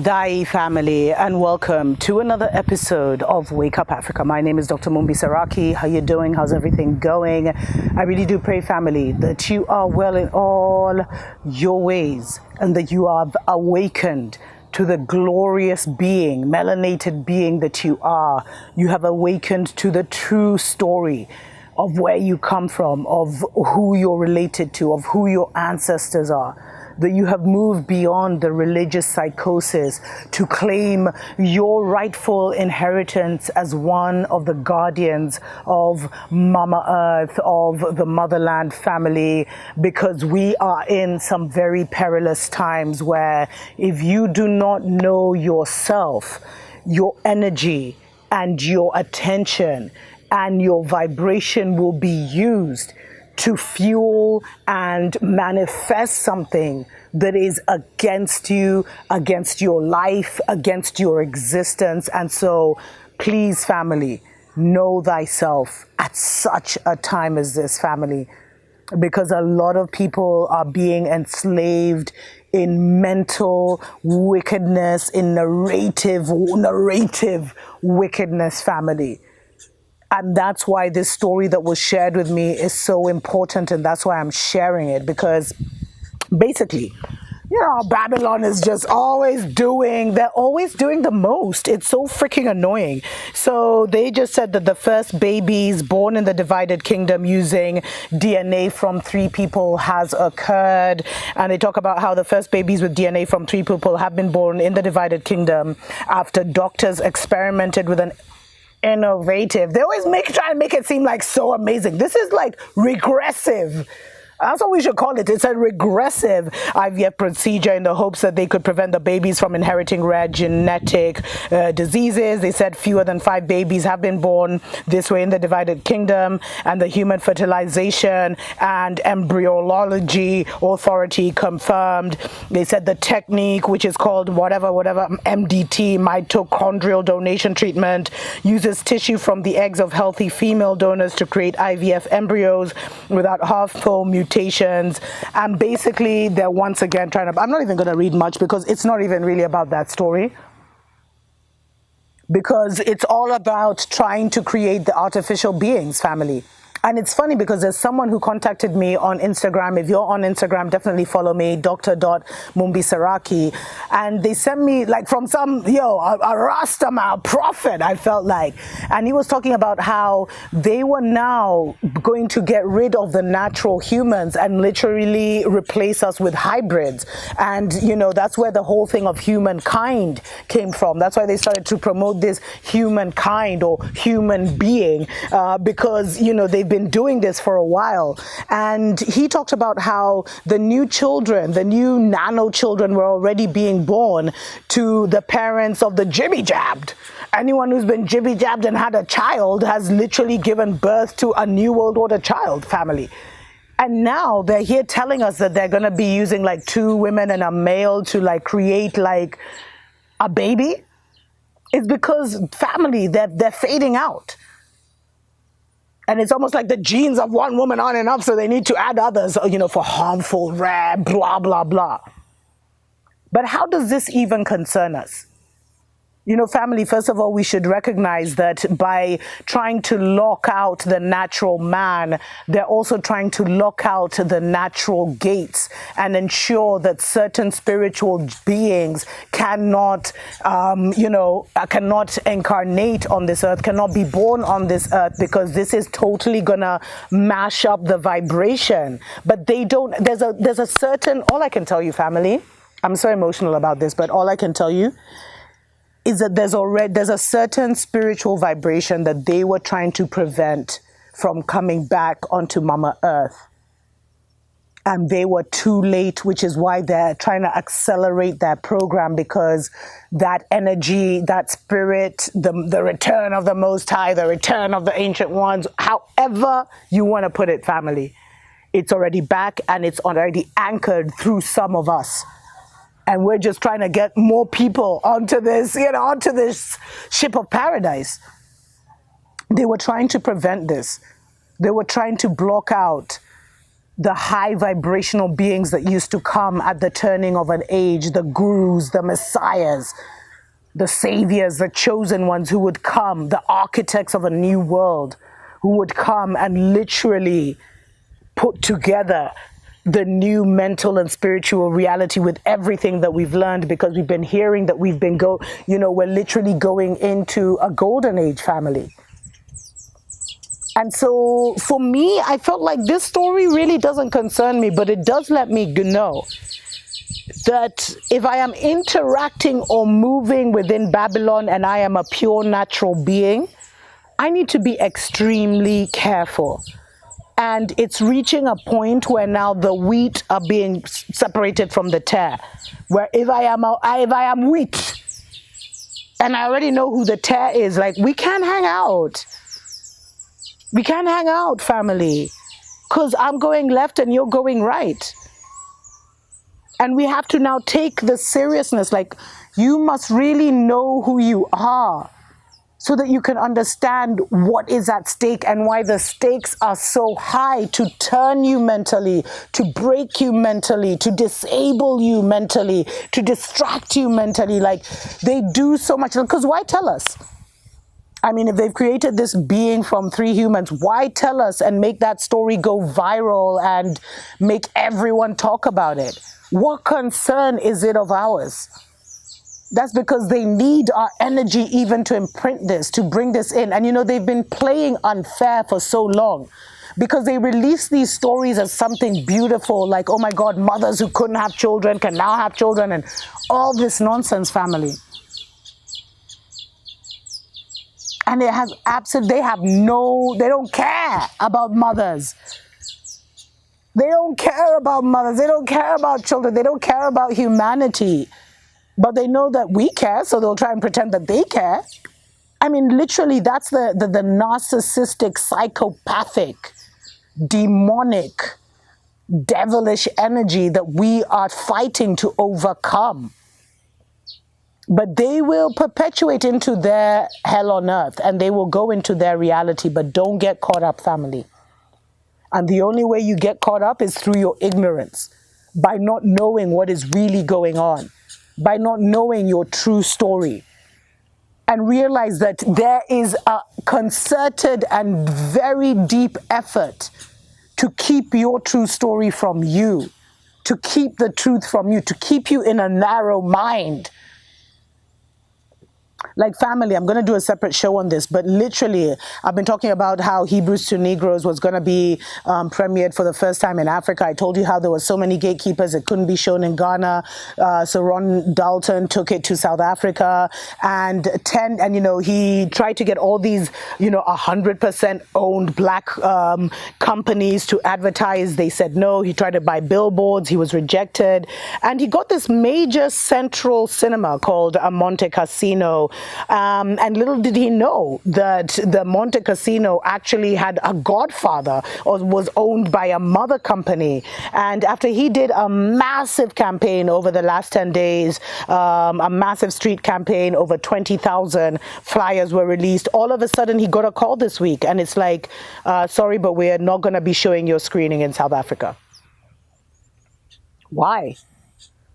Dai family, and welcome to another episode of Wake Up Africa. My name is Dr. Mumbi Saraki. How you doing? How's everything going? I really do pray, family, that you are well in all your ways and that you are awakened to the glorious being, melanated being that you are. You have awakened to the true story of where you come from, of who you're related to, of who your ancestors are. That you have moved beyond the religious psychosis to claim your rightful inheritance as one of the guardians of Mama Earth, of the motherland family, because we are in some very perilous times where if you do not know yourself, your energy and your attention and your vibration will be used to fuel and manifest something that is against you, against your life, against your existence. And so please, family, know thyself at such a time as this, family, because a lot of people are being enslaved in mental wickedness, in narrative wickedness, family. And that's why this story that was shared with me is so important, and that's why I'm sharing it, because basically, Babylon is just they're always doing the most. It's so freaking annoying. So they just said that the first babies born in the divided kingdom using DNA from 3 people has occurred. And they talk about how the first babies with DNA from 3 people have been born in the divided kingdom after doctors experimented with an innovative. They always try and make it seem like so amazing. This is like regressive. That's what we should call it. It's a regressive IVF procedure in the hopes that they could prevent the babies from inheriting rare genetic diseases. They said fewer than 5 babies have been born this way in the divided kingdom, and the Human Fertilization and Embryology Authority confirmed. They said the technique, which is called whatever MDT, mitochondrial donation treatment, uses tissue from the eggs of healthy female donors to create IVF embryos without harmful mutations. And basically they're once again trying to, I'm not even going to read much because it's not even really about that story, because it's all about trying to create the artificial beings, family. And it's funny because there's someone who contacted me on Instagram. If you're on Instagram, definitely follow me, Dr.Mumbi Saraki. And they sent me like from some, a Rastaman prophet, I felt like. And he was talking about how they were now going to get rid of the natural humans and literally replace us with hybrids. And, that's where the whole thing of humankind came from. That's why they started to promote this humankind or human being, because, they've been doing this for a while. And he talked about how the new nano children were already being born to the parents of the jibby jabbed. Anyone who's been jibby jabbed and had a child has literally given birth to a new world order child, family. And now they're here telling us that they're going to be using like 2 women and a male to like create like a baby. It's because, family, they're fading out. And it's almost like the genes of one woman aren't enough, so they need to add others, for harmful, rare, blah, blah, blah. But how does this even concern us? Family, first of all, we should recognize that by trying to lock out the natural man, they're also trying to lock out the natural gates and ensure that certain spiritual beings cannot incarnate on this earth, cannot be born on this earth, because this is totally gonna mash up the vibration. But they don't, there's a certain, all I can tell you, family, I'm so emotional about this, but all I can tell you is that there's a certain spiritual vibration that they were trying to prevent from coming back onto Mama Earth. And they were too late, which is why they're trying to accelerate that program, because that energy, that spirit, the return of the Most High, the return of the Ancient Ones, however you want to put it, family, it's already back and it's already anchored through some of us. And we're just trying to get more people onto this ship of paradise. They were trying to prevent this. They were trying to block out the high vibrational beings that used to come at the turning of an age, the gurus, the messiahs, the saviors, the chosen ones who would come, the architects of a new world, who would come and literally put together the new mental and spiritual reality with everything that we've learned, because we've been hearing that we're literally going into a golden age, family. And so for me, I felt like this story really doesn't concern me, but it does let me know that if I am interacting or moving within Babylon and I am a pure natural being, I need to be extremely careful. And it's reaching a point where now the wheat are being separated from the tare. Where if I am wheat, and I already know who the tare is, like, we can't hang out. We can't hang out, family, because I'm going left and you're going right. And we have to now take the seriousness, like, you must really know who you are, so that you can understand what is at stake and why the stakes are so high to turn you mentally, to break you mentally, to disable you mentally, to distract you mentally. Like, they do so much. Because why tell us? I mean, if they've created this being from 3 humans, why tell us and make that story go viral and make everyone talk about it? What concern is it of ours? That's because they need our energy even to imprint this, to bring this in. And they've been playing unfair for so long, because they release these stories as something beautiful, like, oh my God, mothers who couldn't have children can now have children, and all this nonsense, family. And they don't care about mothers. They don't care about mothers. They don't care about children. They don't care about humanity. But they know that we care, so they'll try and pretend that they care. I mean, literally, that's the narcissistic, psychopathic, demonic, devilish energy that we are fighting to overcome. But they will perpetuate into their hell on earth, and they will go into their reality. But don't get caught up, family. And the only way you get caught up is through your ignorance, by not knowing what is really going on, by not knowing your true story. And realize that there is a concerted and very deep effort to keep your true story from you, to keep the truth from you, to keep you in a narrow mind. Like, family, I'm going to do a separate show on this, but literally, I've been talking about how Hebrews to Negroes was going to be premiered for the first time in Africa. I told you how there were so many gatekeepers, it couldn't be shown in Ghana. So Ron Dalton took it to South Africa, and he tried to get all these, 100% owned black companies to advertise. They said no. He tried to buy billboards. He was rejected. And he got this major central cinema called a Monte Casino. And little did he know that the Monte Casino actually had a godfather, or was owned by a mother company. And after he did a massive campaign over the last 10 days, a massive street campaign, over 20,000 flyers were released, all of a sudden he got a call this week, and it's like, sorry, but we're not going to be showing your screening in South Africa. Why?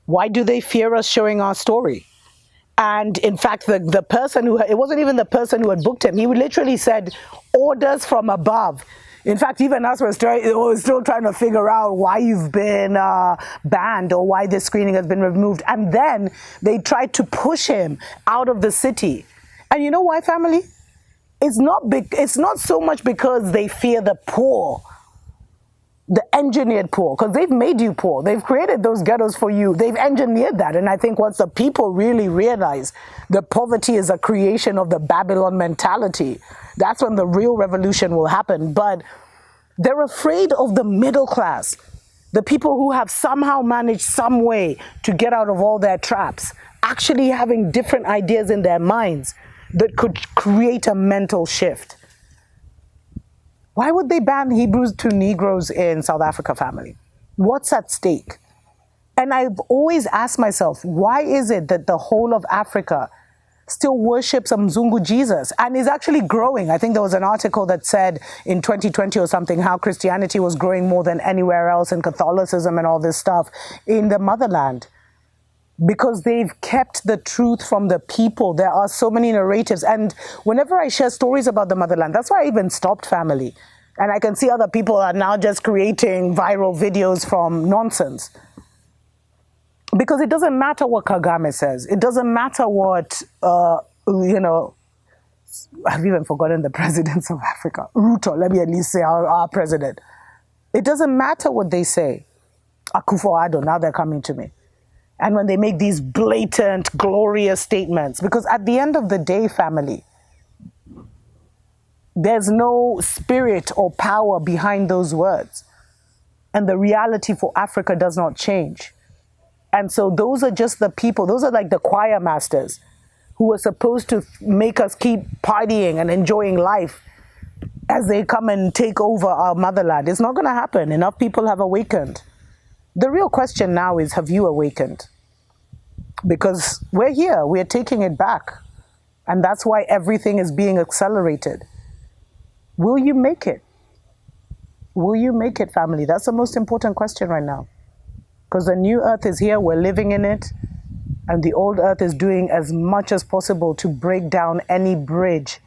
Why do they fear us showing our story? And in fact, the person it wasn't even the person who had booked him. He literally said, orders from above. In fact, even us were still trying to figure out why you've been banned, or why this screening has been removed. And then they tried to push him out of the city. And you know why, family? It's not so much because they fear the poor, the engineered poor, because they've made you poor. They've created those ghettos for you. They've engineered that. And I think once the people really realize that poverty is a creation of the Babylon mentality, that's when the real revolution will happen. But they're afraid of the middle class, the people who have somehow managed some way to get out of all their traps, actually having different ideas in their minds that could create a mental shift. Why would they ban Hebrews to Negroes in South Africa, family? What's at stake? And I've always asked myself, why is it that the whole of Africa still worships a Mzungu Jesus and is actually growing. I think there was an article that said in 2020 or something how Christianity was growing more than anywhere else, and Catholicism and all this stuff in the motherland, because they've kept the truth from the people. There are so many narratives. And whenever I share stories about the motherland, that's why I even stopped family. And I can see other people are now just creating viral videos from nonsense. Because it doesn't matter what Kagame says. It doesn't matter what, I've even forgotten the presidents of Africa. Ruto, let me at least say our president. It doesn't matter what they say. Akufo-Addo, now they're coming to me. And when they make these blatant, glorious statements, because at the end of the day, family, there's no spirit or power behind those words. And the reality for Africa does not change. And so those are just the people, those are like the choir masters who are supposed to make us keep partying and enjoying life as they come and take over our motherland. It's not going to happen. Enough people have awakened. The real question now is, have you awakened? Because we're here, we're taking it back. And that's why everything is being accelerated. Will you make it? Will you make it, family? That's the most important question right now. Because the new earth is here, we're living in it, and the old earth is doing as much as possible to break down any bridge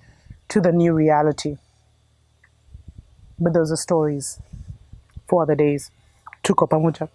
to the new reality. But those are stories for other days. Tuko pamoja.